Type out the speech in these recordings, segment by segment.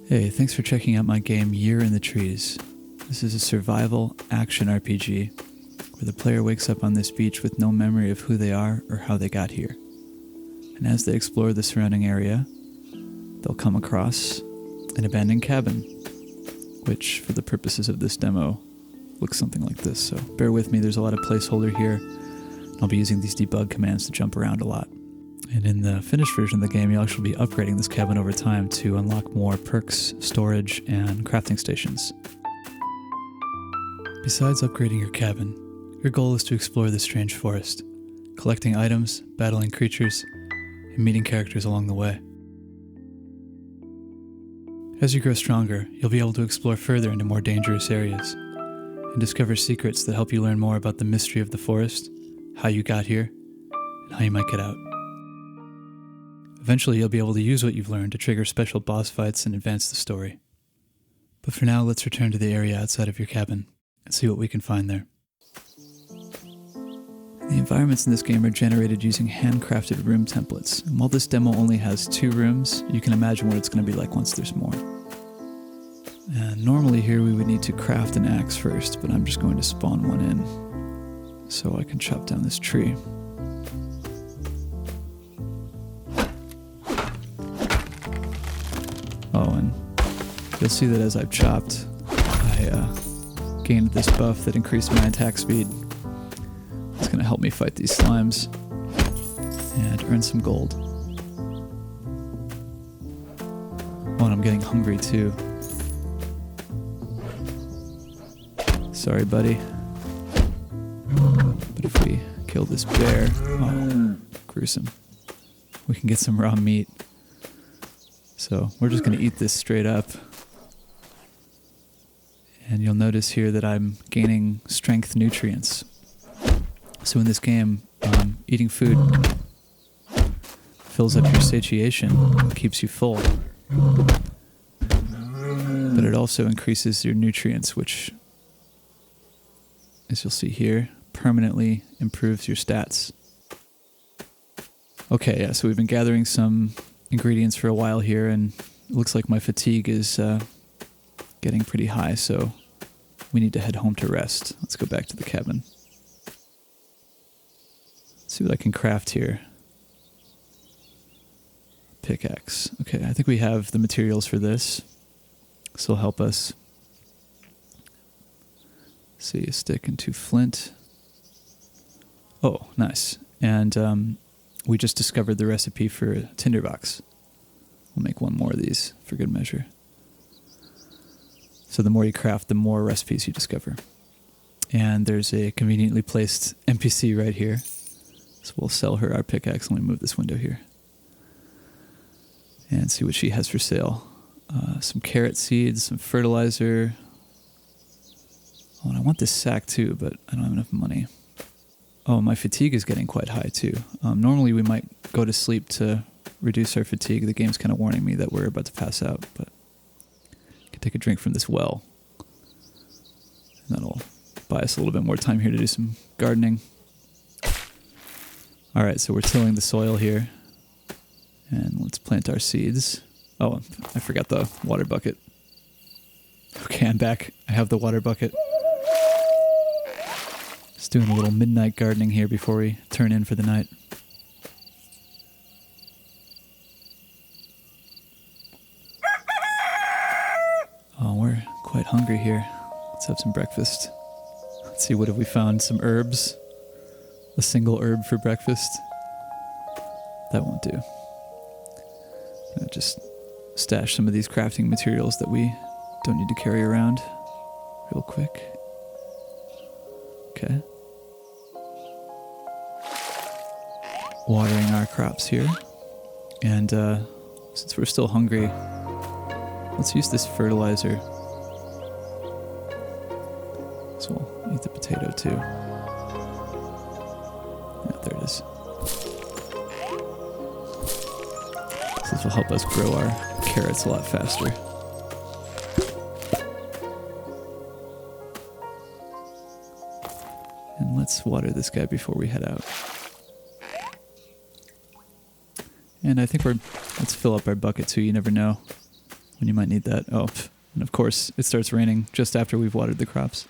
Hey, thanks for checking out my game Year in the Trees. This is a survival action RPG where the player wakes up on this beach with no memory of who they are or how they got here. And as they explore the surrounding area, they'll come across an abandoned cabin, which for the purposes of this demo looks something like this. So bear with me, there's a lot of placeholder here. I'll be using these debug commands to jump around a lot. And in the finished version of the game, you'll actually be upgrading this cabin over time to unlock more perks, storage, and crafting stations. Besides upgrading your cabin, your goal is to explore the strange forest, collecting items, battling creatures, and meeting characters along the way. As you grow stronger, you'll be able to explore further into more dangerous areas, and discover secrets that help you learn more about the mystery of the forest, how you got here, and how you might get out. Eventually, you'll be able to use what you've learned to trigger special boss fights and advance the story. But for now, let's return to the area outside of your cabin and see what we can find there. The environments in this game are generated using handcrafted room templates. And while this demo only has 2 rooms, you can imagine what it's going to be like once there's more. And normally here we would need to craft an axe first, but I'm just going to spawn one in so I can chop down this tree. Oh, and you'll see that as I've chopped, I gained this buff that increased my attack speed. It's going to help me fight these slimes and earn some gold. Oh, and I'm getting hungry too. Sorry, buddy. But if we kill this bear, oh, gruesome, we can get some raw meat. So we're just going to eat this straight up. And you'll notice here that I'm gaining strength nutrients. So in this game, eating food fills up your satiation, keeps you full. But it also increases your nutrients, which, as you'll see here, permanently improves your stats. Okay, yeah, so we've been gathering some ingredients for a while here, and it looks like my fatigue is getting pretty high, so we need to head home to rest. Let's go back to the cabin. Let's see what I can craft here. Pickaxe. Okay, I think we have the materials for this. This will help us. See, a stick and 2 flint. Oh, nice. And we just discovered the recipe for a tinderbox. We'll make 1 more of these for good measure. So the more you craft, the more recipes you discover. And there's a conveniently placed NPC right here. So we'll sell her our pickaxe when we move this window here. And see what she has for sale. Some carrot seeds, some fertilizer. Oh, and I want this sack too, but I don't have enough money. Oh, my fatigue is getting quite high too. Normally we might go to sleep to reduce our fatigue. The game's kind of warning me that we're about to pass out, but I can take a drink from this well. And that'll buy us a little bit more time here to do some gardening. Alright, so we're tilling the soil here. And let's plant our seeds. Oh, I forgot the water bucket. Okay, I'm back. I have the water bucket. Just doing a little midnight gardening here before we turn in for the night. Oh, we're quite hungry here. Let's have some breakfast. Let's see, what have we found? Some herbs. A single herb for breakfast. That won't do. Just stash some of these crafting materials that we don't need to carry around real quick. Okay. Watering our crops here. And since we're still hungry, let's use this fertilizer. So we'll eat the potato too. Yeah, there it is. So this will help us grow our carrots a lot faster. And let's water this guy before we head out. And I think let's fill up our bucket too, you never know. when you might need that. Oh, and of course, it starts raining just after we've watered the crops.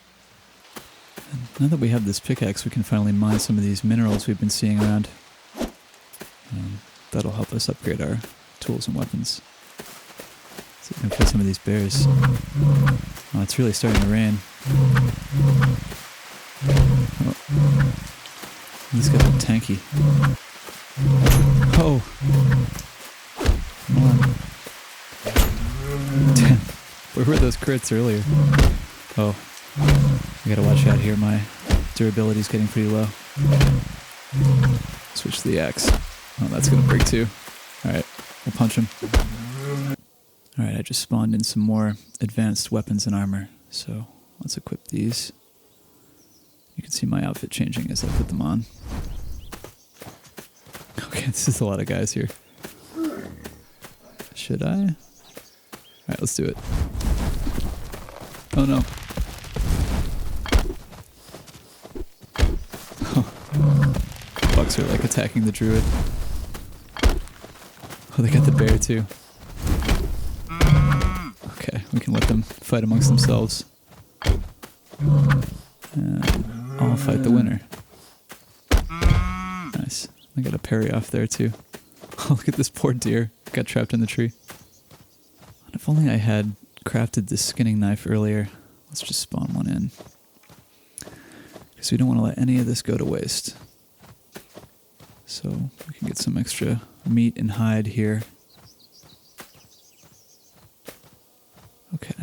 And now that we have this pickaxe, we can finally mine some of these minerals we've been seeing around. That'll help us upgrade our tools and weapons. So we can kill some of these bears. Oh, it's really starting to rain. Oh. This guy's all tanky. Oh! Come on. Damn. Where were those crits earlier? Oh. I gotta watch out here. My durability's getting pretty low. Switch to the axe. Oh, that's gonna break too. Alright, we'll punch him. Alright, I just spawned in some more advanced weapons and armor. So let's equip these. You can see my outfit changing as I put them on. Okay, this is a lot of guys here. Should I? Alright, let's do it. Oh no. Bugs are like attacking the druid. Oh, they got the bear too. Okay, we can let them fight amongst themselves. And I'll fight the winner. Nice. I got a parry off there too. Oh, look at this poor deer. Got trapped in the tree. And if only I had crafted this skinning knife earlier. Let's just spawn one in. Because we don't want to let any of this go to waste. So we can get some extra meat and hide here. Okay.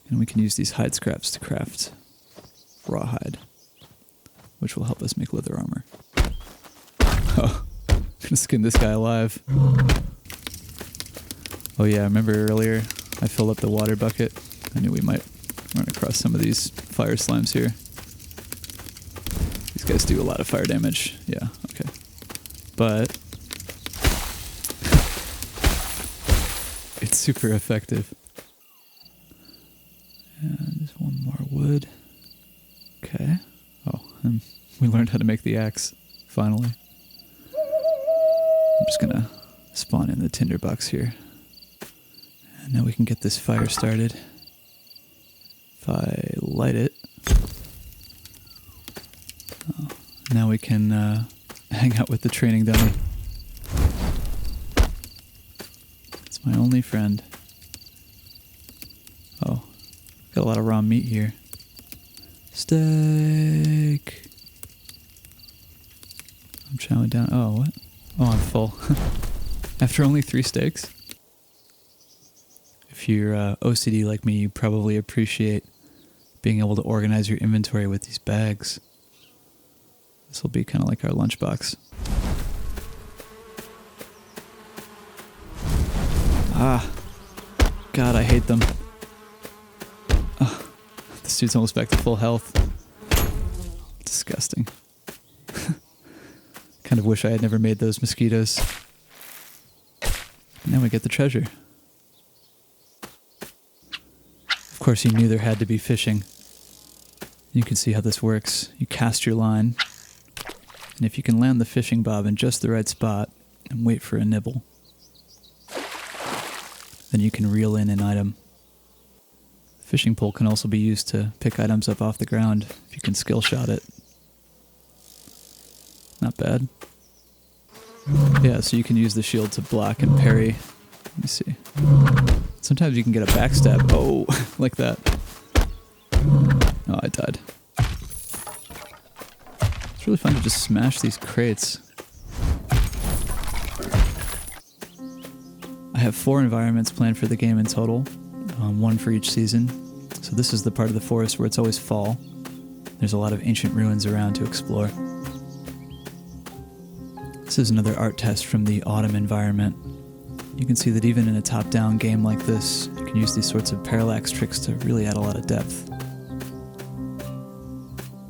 And we can use these hide scraps to craft rawhide, which will help us make leather armor. Oh, I'm gonna skin this guy alive. Oh yeah, remember earlier I filled up the water bucket? I knew we might run across some of these fire slimes here. These guys do a lot of fire damage. Yeah, okay. But it's super effective. And there's one more wood. Okay. Oh, and we learned how to make the axe, finally. I'm just gonna spawn in the tinderbox here. And now we can get this fire started. If I light it. Oh, now we can hang out with the training dummy. It's my only friend. Oh, got a lot of raw meat here. Steak. I'm chowing down. Oh, what? Oh, I'm full. After only 3 steaks? If you're OCD like me, you probably appreciate being able to organize your inventory with these bags. This will be kind of like our lunchbox. Ah. God, I hate them. Oh, this dude's almost back to full health. Disgusting. Kind of wish I had never made those mosquitoes. And now we get the treasure. Of course, you knew there had to be fishing. You can see how this works. You cast your line, and if you can land the fishing bob in just the right spot and wait for a nibble, then you can reel in an item. The fishing pole can also be used to pick items up off the ground if you can skill shot it. Not bad. Yeah, so you can use the shield to block and parry. Let me see. Sometimes you can get a backstab. Oh, like that. Oh, I died. It's really fun to just smash these crates. I have 4 environments planned for the game in total, 1 for each season. So this is the part of the forest where it's always fall. There's a lot of ancient ruins around to explore. This is another art test from the autumn environment. You can see that even in a top-down game like this, you can use these sorts of parallax tricks to really add a lot of depth.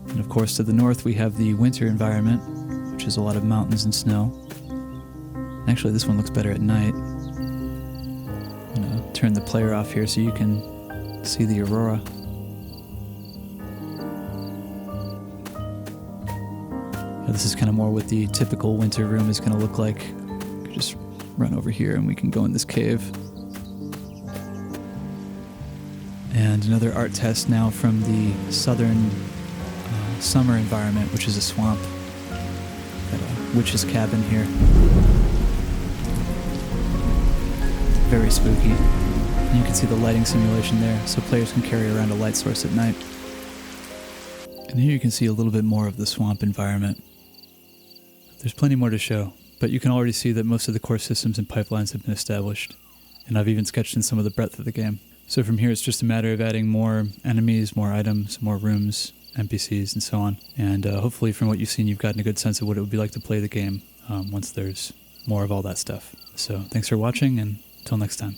And of course, to the north we have the winter environment, which is a lot of mountains and snow. Actually, this one looks better at night. I'm gonna turn the player off here so you can see the aurora. Yeah, this is kind of more what the typical winter room is going to look like. Just run over here and we can go in this cave. And another art test now from the southern summer environment, which is a swamp. Got a witch's cabin here. Very spooky. And you can see the lighting simulation there, so players can carry around a light source at night. And here you can see a little bit more of the swamp environment. There's plenty more to show, but you can already see that most of the core systems and pipelines have been established. And I've even sketched in some of the breadth of the game. So from here it's just a matter of adding more enemies, more items, more rooms, NPCs, and so on. And hopefully from what you've seen, you've gotten a good sense of what it would be like to play the game once there's more of all that stuff. So thanks for watching, and until next time.